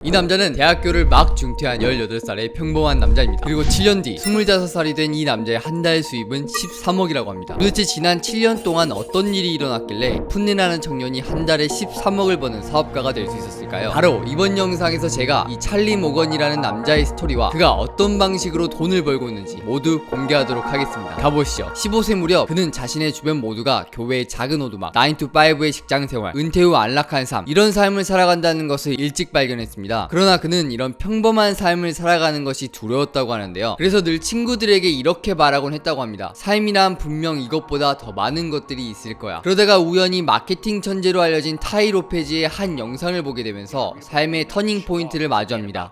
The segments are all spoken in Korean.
이 남자는 대학교를 막 중퇴한 18살의 평범한 남자입니다. 그리고 7년 뒤 25살이 된 이 남자의 한 달 수입은 13억이라고 합니다. 도대체 지난 7년 동안 어떤 일이 일어났길래 풋내나는 청년이 한 달에 13억을 버는 사업가가 될 수 있었을까요? 바로 이번 영상에서 제가 이 찰리 모건이라는 남자의 스토리와 그가 어떤 방식으로 돈을 벌고 있는지 모두 공개하도록 하겠습니다. 가보시죠. 15세 무렵 그는 자신의 주변 모두가 교회의 작은 오두막, 9to5의 직장생활, 은퇴 후 안락한 삶, 이런 삶을 살아간다는 것을 일찍 발견했습니다. 그러나 그는 이런 평범한 삶을 살아가는 것이 두려웠다고 하는데요. 그래서 늘 친구들에게 이렇게 말하곤 했다고 합니다. 삶이란 분명 이것보다 더 많은 것들이 있을 거야. 그러다가 우연히 마케팅 천재로 알려진 타이 로페즈의 한 영상을 보게 되면서 삶의 터닝 포인트를 마주합니다.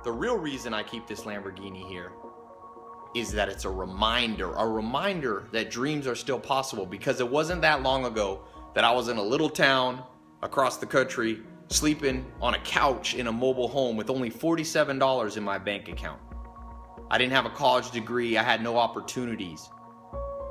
The real reason I keep this Lamborghini here is that it's a reminder that dreams are still possible, because it wasn't that long ago that I was in a little town across the country sleeping on a couch in a mobile home with only $47 in my bank account. I didn't have a college degree, I had no opportunities.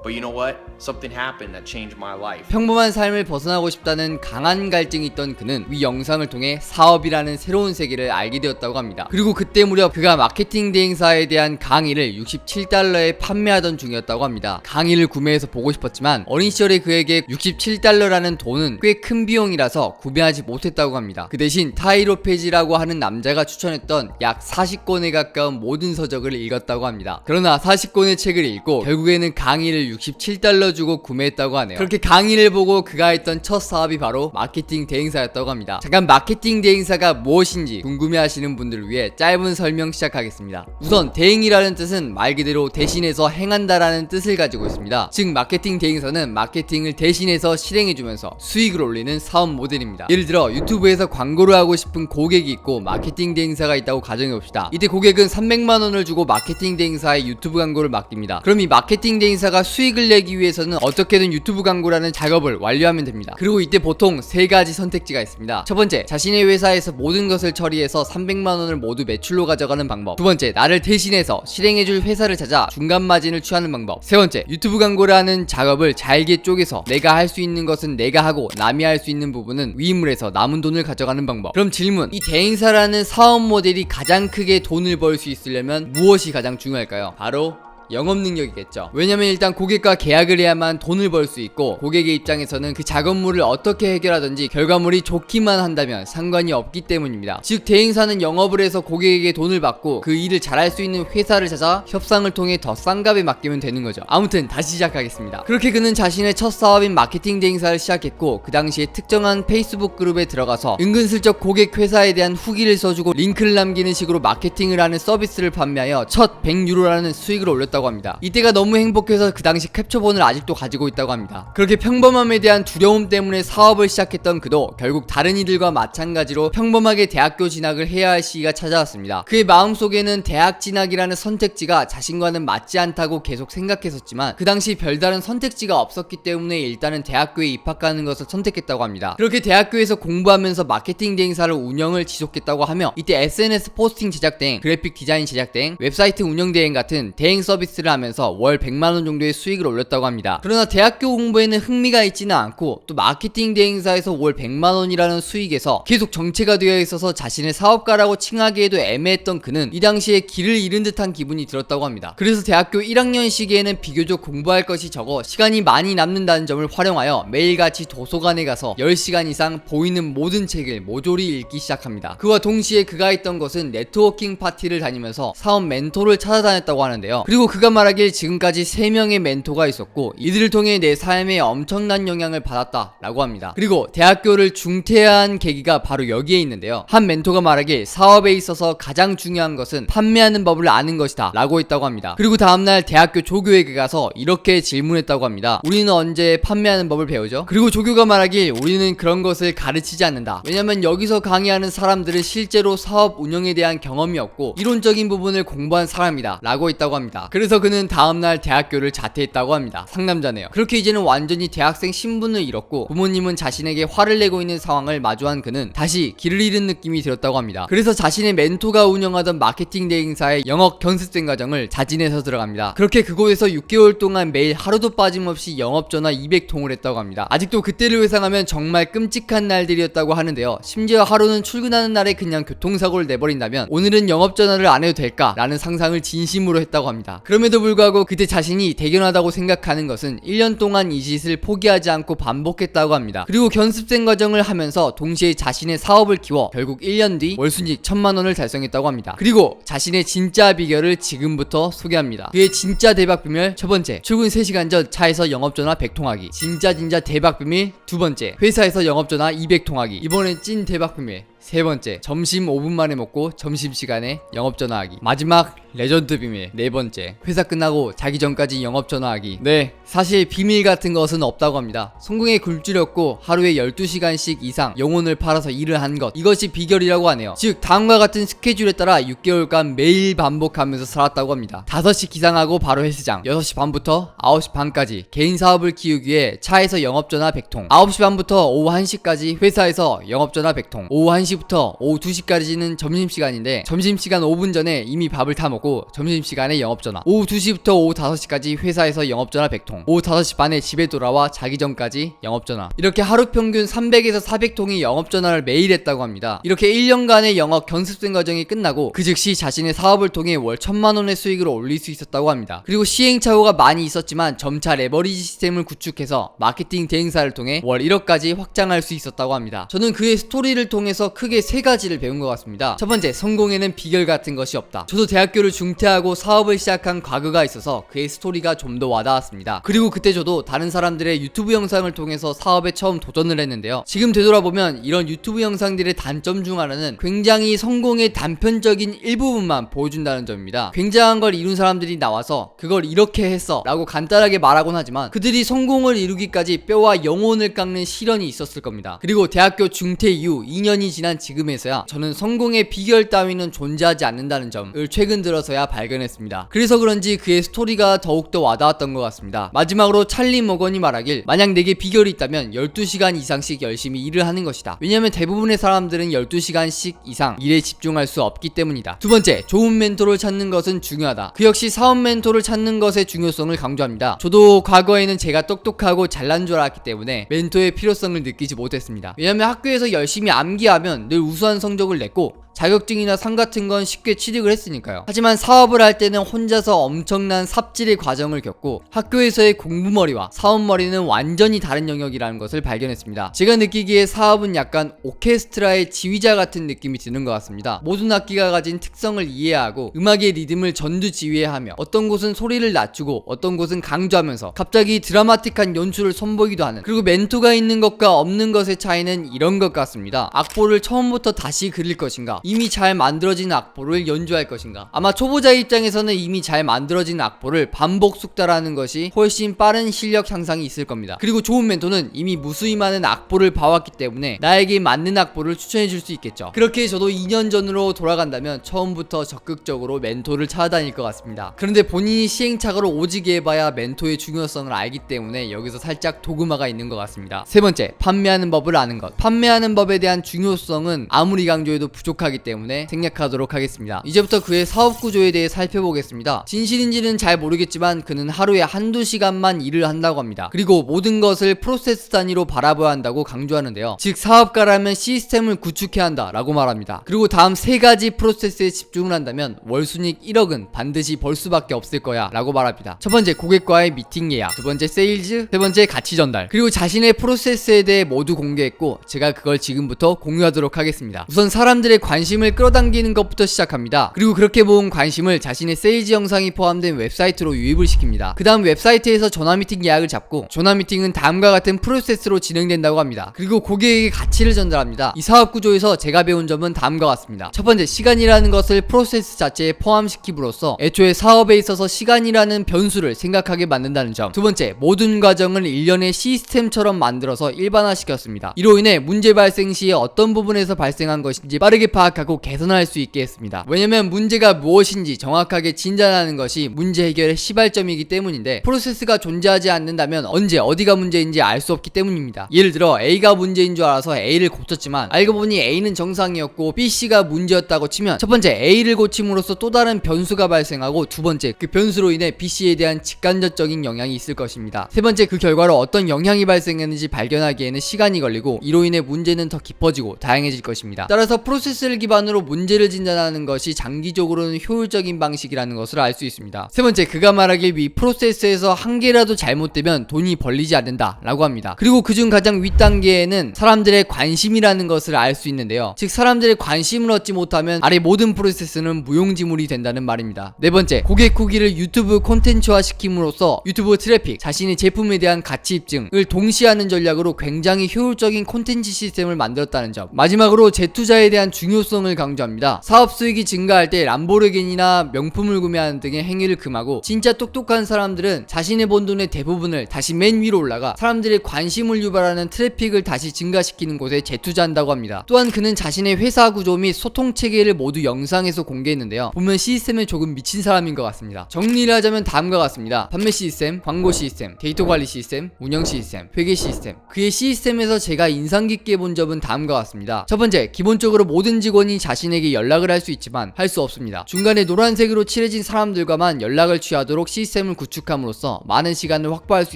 But you know what? Something happened that changed my life. 평범한 삶을 벗어나고 싶다는 강한 갈증이 있던 그는 이 영상을 통해 사업이라는 새로운 세계를 알게 되었다고 합니다. 그리고 그때 무렵 그가 마케팅 대행사에 대한 강의를 67달러에 판매하던 중이었다고 합니다. 강의를 구매해서 보고 싶었지만 어린 시절에 그에게 67달러라는 돈은 꽤 큰 비용이라서 구매하지 못했다고 합니다. 그 대신 타이 로페즈라고 하는 남자가 추천했던 약 40권에 가까운 모든 서적을 읽었다고 합니다. 그러나 40권의 책을 읽고 결국에는 강의를 67달러 주고 구매했다고 하네요. 그렇게 강의를 보고 그가 했던 첫 사업이 바로 마케팅 대행사였다고 합니다. 잠깐 마케팅 대행사가 무엇인지 궁금해하시는 분들을 위해 짧은 설명 시작하겠습니다. 우선 대행이라는 뜻은 말 그대로 대신해서 행한다라는 뜻을 가지고 있습니다. 즉 마케팅 대행사는 마케팅을 대신해서 실행해주면서 수익을 올리는 사업 모델입니다. 예를 들어 유튜브에서 광고를 하고 싶은 고객이 있고 마케팅 대행사가 있다고 가정해봅시다. 이때 고객은 300만원을 주고 마케팅 대행사에 유튜브 광고를 맡깁니다. 그럼 이 마케팅 대행사가 수익을 내기 위해서는 어떻게든 유튜브 광고라는 작업을 완료하면 됩니다. 그리고 이때 보통 세 가지 선택지가 있습니다. 첫 번째, 자신의 회사에서 모든 것을 처리해서 300만원을 모두 매출로 가져가는 방법. 두 번째, 나를 대신해서 실행해줄 회사를 찾아 중간 마진을 취하는 방법. 세 번째, 유튜브 광고를 하는 작업을 잘게 쪼개서 내가 할 수 있는 것은 내가 하고 남이 할 수 있는 부분은 위임을 해서 남은 돈을 가져가는 방법. 그럼 질문, 이 대행사라는 사업 모델이 가장 크게 돈을 벌 수 있으려면 무엇이 가장 중요할까요? 바로 영업 능력이겠죠. 왜냐면 일단 고객과 계약을 해야만 돈을 벌 수 있고, 고객의 입장에서는 그 작업물을 어떻게 해결하든지 결과물이 좋기만 한다면 상관이 없기 때문입니다. 즉 대행사는 영업을 해서 고객에게 돈을 받고 그 일을 잘할 수 있는 회사를 찾아 협상을 통해 더 싼 값에 맡기면 되는 거죠. 아무튼 다시 시작하겠습니다. 그렇게 그는 자신의 첫 사업인 마케팅 대행사를 시작했고, 그 당시에 특정한 페이스북 그룹에 들어가서 은근슬쩍 고객 회사에 대한 후기를 써주고 링크를 남기는 식으로 마케팅을 하는 서비스를 판매하여 첫 100유로라는 수익을 올렸다고 합니다. 이때가 너무 행복해서 그 당시 캡처본을 아직도 가지고 있다고 합니다. 그렇게 평범함에 대한 두려움 때문에 사업을 시작했던 그도 결국 다른 이들과 마찬가지로 평범하게 대학교 진학을 해야 할 시기가 찾아왔습니다. 그의 마음속에는 대학 진학이라는 선택지가 자신과는 맞지 않다고 계속 생각했었지만 그 당시 별다른 선택지가 없었기 때문에 일단은 대학교에 입학하는 것을 선택했다고 합니다. 그렇게 대학교에서 공부하면서 마케팅 대행사를 운영을 지속했다고 하며 이때 SNS 포스팅 제작 대행, 그래픽 디자인 제작 대행, 웹사이트 운영 대행 같은 대행 서비스를 하면서 월 100만원 정도의 수익을 올렸다고 합니다. 그러나 대학교 공부에는 흥미가 있지는 않고 또 마케팅 대행사에서 월 100만원이라는 수익에서 계속 정체가 되어 있어서 자신의 사업가라고 칭하기에도 애매했던 그는 이 당시에 길을 잃은 듯한 기분이 들었다고 합니다. 그래서 대학교 1학년 시기에는 비교적 공부할 것이 적어 시간이 많이 남는다는 점을 활용하여 매일같이 도서관에 가서 10시간 이상 보이는 모든 책을 모조리 읽기 시작합니다. 그와 동시에 그가 했던 것은 네트워킹 파티를 다니면서 사업 멘토를 찾아다녔다고 하는데요. 그리고 그가 말하길 지금까지 3명의 멘토가 있었고 이들을 통해 내 삶에 엄청난 영향을 받았다 라고 합니다. 그리고 대학교를 중퇴한 계기가 바로 여기에 있는데요. 한 멘토가 말하길 사업에 있어서 가장 중요한 것은 판매하는 법을 아는 것이다 라고 했다고 합니다. 그리고 다음날 대학교 조교에게 가서 이렇게 질문했다고 합니다. 우리는 언제 판매하는 법을 배우죠? 그리고 조교가 말하길 우리는 그런 것을 가르치지 않는다. 왜냐면 여기서 강의하는 사람들은 실제로 사업 운영에 대한 경험이 없고 이론적인 부분을 공부한 사람이다 라고 했다고 합니다. 그래서 그는 다음날 대학교를 자퇴했다고 합니다. 상남자네요. 그렇게 이제는 완전히 대학생 신분을 잃었고 부모님은 자신에게 화를 내고 있는 상황을 마주한 그는 다시 길을 잃은 느낌이 들었다고 합니다. 그래서 자신의 멘토가 운영하던 마케팅 대행사의 영업 견습생 과정을 자진해서 들어갑니다. 그렇게 그곳에서 6개월 동안 매일 하루도 빠짐없이 영업전화 200통을 했다고 합니다. 아직도 그때를 회상하면 정말 끔찍한 날들이었다고 하는데요. 심지어 하루는 출근하는 날에 그냥 교통사고를 내버린다면 오늘은 영업전화를 안 해도 될까? 라는 상상을 진심으로 했다고 합니다. 그럼에도 불구하고 그때 자신이 대견하다고 생각하는 것은 1년 동안 이 짓을 포기하지 않고 반복했다고 합니다. 그리고 견습생 과정을 하면서 동시에 자신의 사업을 키워 결국 1년 뒤 월순익 1000만원을 달성했다고 합니다. 그리고 자신의 진짜 비결을 지금부터 소개합니다. 그의 진짜 대박 비밀 첫 번째, 출근 3시간 전 차에서 영업전화 100통하기. 진짜 대박 비밀 두 번째, 회사에서 영업전화 200통하기. 이번엔 찐 대박 비밀 세 번째, 점심 5분 만에 먹고 점심시간에 영업전화하기. 마지막 레전드 비밀 네 번째, 회사 끝나고 자기 전까지 영업전화하기. 네, 사실 비밀 같은 것은 없다고 합니다. 성공에 굴주렸고 하루에 12시간씩 이상 영혼을 팔아서 일을 한 것, 이것이 비결이라고 하네요. 즉 다음과 같은 스케줄에 따라 6개월간 매일 반복하면서 살았다고 합니다. 5시 기상하고 바로 헬스장, 6시 반부터 9시 반까지 개인 사업을 키우기 위해 차에서 영업전화 100통, 9시 반부터 오후 1시까지 회사에서 영업전화 100통, 오후 1시부터 오후 2시까지는 점심시간인데 점심시간 5분 전에 이미 밥을 다 먹고 점심시간에 영업전화, 오후 2시부터 오후 5시까지 회사에서 영업전화 100통, 오후 5시 반에 집에 돌아와 자기 전까지 영업전화. 이렇게 하루 평균 300에서 400통의 영업전화를 매일 했다고 합니다. 이렇게 1년간의 영업 견습생 과정이 끝나고 그 즉시 자신의 사업을 통해 월 1000만원의 수익을 올릴 수 있었다고 합니다. 그리고 시행착오가 많이 있었지만 점차 레버리지 시스템을 구축해서 마케팅 대행사를 통해 월 1억까지 확장할 수 있었다고 합니다. 저는 그의 스토리를 통해서 크게 세 가지를 배운 것 같습니다. 첫 번째, 성공에는 비결 같은 것이 없다. 저도 대학교를 중퇴하고 사업을 시작한 과거가 있어서 그의 스토리가 좀 더 와닿았습니다. 그리고 그때 저도 다른 사람들의 유튜브 영상을 통해서 사업에 처음 도전을 했는데요. 지금 되돌아보면 이런 유튜브 영상들의 단점 중 하나는 굉장히 성공의 단편적인 일부분만 보여준다는 점입니다. 굉장한 걸 이룬 사람들이 나와서 그걸 이렇게 했어 라고 간단하게 말하곤 하지만 그들이 성공을 이루기까지 뼈와 영혼을 깎는 시련이 있었을 겁니다. 그리고 대학교 중퇴 이후 2년이 지난 지금에서야 저는 성공의 비결 따위는 존재하지 않는다는 점을 최근 들어서야 발견했습니다. 그래서 그런지 그의 스토리가 더욱더 와닿았던 것 같습니다. 마지막으로 찰리 머건이 말하길, 만약 내게 비결이 있다면 12시간 이상씩 열심히 일을 하는 것이다. 왜냐면 대부분의 사람들은 12시간씩 이상 일에 집중할 수 없기 때문이다. 두 번째, 좋은 멘토를 찾는 것은 중요하다. 그 역시 사업 멘토를 찾는 것의 중요성을 강조합니다. 저도 과거에는 제가 똑똑하고 잘난 줄 알았기 때문에 멘토의 필요성을 느끼지 못했습니다. 왜냐면 학교에서 열심히 암기하면 늘 우수한 성적을 냈고 자격증이나 상 같은 건 쉽게 취득을 했으니까요. 하지만 사업을 할 때는 혼자서 엄청난 삽질의 과정을 겪고 학교에서의 공부머리와 사업머리는 완전히 다른 영역이라는 것을 발견했습니다. 제가 느끼기에 사업은 약간 오케스트라의 지휘자 같은 느낌이 드는 것 같습니다. 모든 악기가 가진 특성을 이해하고 음악의 리듬을 전두지휘하며 어떤 곳은 소리를 낮추고 어떤 곳은 강조하면서 갑자기 드라마틱한 연출을 선보이기도 하는, 그리고 멘토가 있는 것과 없는 것의 차이는 이런 것 같습니다. 악보를 처음부터 다시 그릴 것인가, 이미 잘 만들어진 악보를 연주할 것인가. 아마 초보자의 입장에서는 이미 잘 만들어진 악보를 반복 숙달하는 것이 훨씬 빠른 실력 향상이 있을 겁니다. 그리고 좋은 멘토는 이미 무수히 많은 악보를 봐왔기 때문에 나에게 맞는 악보를 추천해 줄 수 있겠죠. 그렇게 저도 2년 전으로 돌아간다면 처음부터 적극적으로 멘토를 찾아다닐 것 같습니다. 그런데 본인이 시행착오를 오지게 해봐야 멘토의 중요성을 알기 때문에 여기서 살짝 도그마가 있는 것 같습니다. 세 번째, 판매하는 법을 아는 것. 판매하는 법에 대한 중요성은 아무리 강조해도 부족하기 때문에 생략하도록 하겠습니다. 이제부터 그의 사업 구조에 대해 살펴보겠습니다. 진실인지는 잘 모르겠지만 그는 하루에 한두 시간만 일을 한다고 합니다. 그리고 모든 것을 프로세스 단위로 바라봐야 한다고 강조하는데요. 즉 사업가라면 시스템을 구축해야 한다 라고 말합니다. 그리고 다음 세 가지 프로세스에 집중을 한다면 월순익 1억은 반드시 벌 수밖에 없을 거야 라고 말합니다. 첫 번째, 고객과의 미팅 예약. 두 번째, 세일즈. 세 번째, 가치 전달. 그리고 자신의 프로세스에 대해 모두 공개했고 제가 그걸 지금부터 공유하도록 하겠습니다. 우선 사람들의 관심을 끌어당기는 것부터 시작합니다. 그리고 그렇게 모은 관심을 자신의 세일즈 영상이 포함된 웹사이트로 유입을 시킵니다. 그 다음 웹사이트에서 전화미팅 예약을 잡고 전화미팅은 다음과 같은 프로세스로 진행된다고 합니다. 그리고 고객에게 가치를 전달합니다. 이 사업 구조에서 제가 배운 점은 다음과 같습니다. 첫 번째, 시간이라는 것을 프로세스 자체에 포함시킴으로써 애초에 사업에 있어서 시간이라는 변수를 생각하게 만든다는 점. 두 번째, 모든 과정을 일련의 시스템처럼 만들어서 일반화시켰습니다. 이로 인해 문제 발생 시에 어떤 부분에서 발생한 것인지 빠르게 파악해 파악하고 개선할 수 있게 했습니다. 왜냐면 문제가 무엇인지 정확하게 진단하는 것이 문제 해결의 시발점이기 때문인데, 프로세스가 존재하지 않는다면 언제 어디가 문제인지 알 수 없기 때문입니다. 예를 들어 A가 문제인 줄 알아서 A를 고쳤지만 알고 보니 A는 정상이었고 B씨가 문제였다고 치면, 첫 번째 A를 고침으로써 또 다른 변수가 발생하고, 두 번째 그 변수로 인해 B씨에 대한 직간접적인 영향이 있을 것입니다. 세 번째 그 결과로 어떤 영향이 발생했는지 발견하기에는 시간이 걸리고, 이로 인해 문제는 더 깊어지고 다양해질 것입니다. 따라서 프로세스를 기반으로 문제를 진단하는 것이 장기적으로는 효율적인 방식이라는 것을 알 수 있습니다. 세 번째, 그가 말하길 이 프로세스에서 한 개라도 잘못되면 돈이 벌리지 않는다 라고 합니다. 그리고 그중 가장 윗단계에는 사람들의 관심이라는 것을 알 수 있는데요, 즉 사람들의 관심을 얻지 못하면 아래 모든 프로세스는 무용지물이 된다는 말입니다. 네 번째, 고객 후기를 유튜브 콘텐츠화 시킴으로써 유튜브 트래픽, 자신의 제품에 대한 가치 입증을 동시에 하는 전략으로 굉장히 효율적인 콘텐츠 시스템을 만들었다는 점. 마지막으로 재투자에 대한 중요성을 강조합니다. 사업 수익이 증가할 때 람보르기니나 명품을 구매하는 등의 행위를 금하고, 진짜 똑똑한 사람들은 자신의 번 돈의 대부분을 다시 맨 위로 올라가 사람들의 관심을 유발하는 트래픽을 다시 증가시키는 곳에 재투자한다고 합니다. 또한 그는 자신의 회사 구조 및 소통 체계를 모두 영상에서 공개했는데요, 보면 시스템에 조금 미친 사람인 것 같습니다. 정리를 하자면 다음과 같습니다. 판매 시스템, 광고 시스템, 데이터 관리 시스템, 운영 시스템, 회계 시스템. 그의 시스템에서 제가 인상 깊게 본 점은 다음과 같습니다. 첫 번째, 기본적으로 모든 직원이 자신에게 연락을 할 수 있지만 할 수 없습니다. 중간에 노란색으로 칠해진 사람들과만 연락을 취하도록 시스템을 구축함으로써 많은 시간을 확보할 수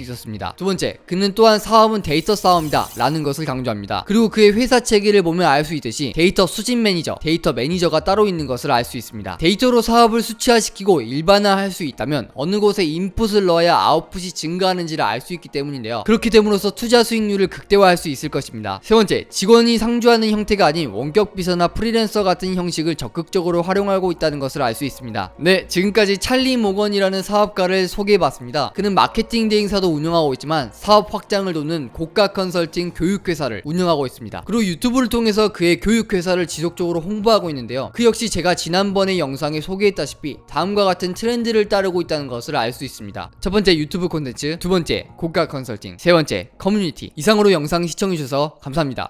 있었습니다. 두 번째, 그는 또한 사업은 데이터 싸움이다 라는 것을 강조합니다. 그리고 그의 회사 체계를 보면 알 수 있듯이 데이터 수집 매니저, 데이터 매니저가 따로 있는 것을 알 수 있습니다. 데이터로 사업을 수치화시키고 일반화할 수 있다면 어느 곳에 인풋을 넣어야 아웃풋이 증가하는지를 알 수 있기 때문인데요, 그렇게 됨으로써 투자 수익률을 극대화할 수 있을 것입니다. 세 번째, 직원이 상주하는 형태가 아닌 원격 비서나 프리랜서 같은 형식을 적극적으로 활용하고 있다는 것을 알 수 있습니다. 네, 지금까지 찰리 모건이라는 사업가를 소개해봤습니다. 그는 마케팅 대행사도 운영하고 있지만 사업 확장을 돕는 고가 컨설팅 교육회사를 운영하고 있습니다. 그리고 유튜브를 통해서 그의 교육회사를 지속적으로 홍보하고 있는데요, 그 역시 제가 지난번에 영상에 소개했다시피 다음과 같은 트렌드를 따르고 있다는 것을 알 수 있습니다. 첫 번째, 유튜브 콘텐츠. 두 번째, 고가 컨설팅. 세 번째, 커뮤니티. 이상으로 영상 시청해주셔서 감사합니다.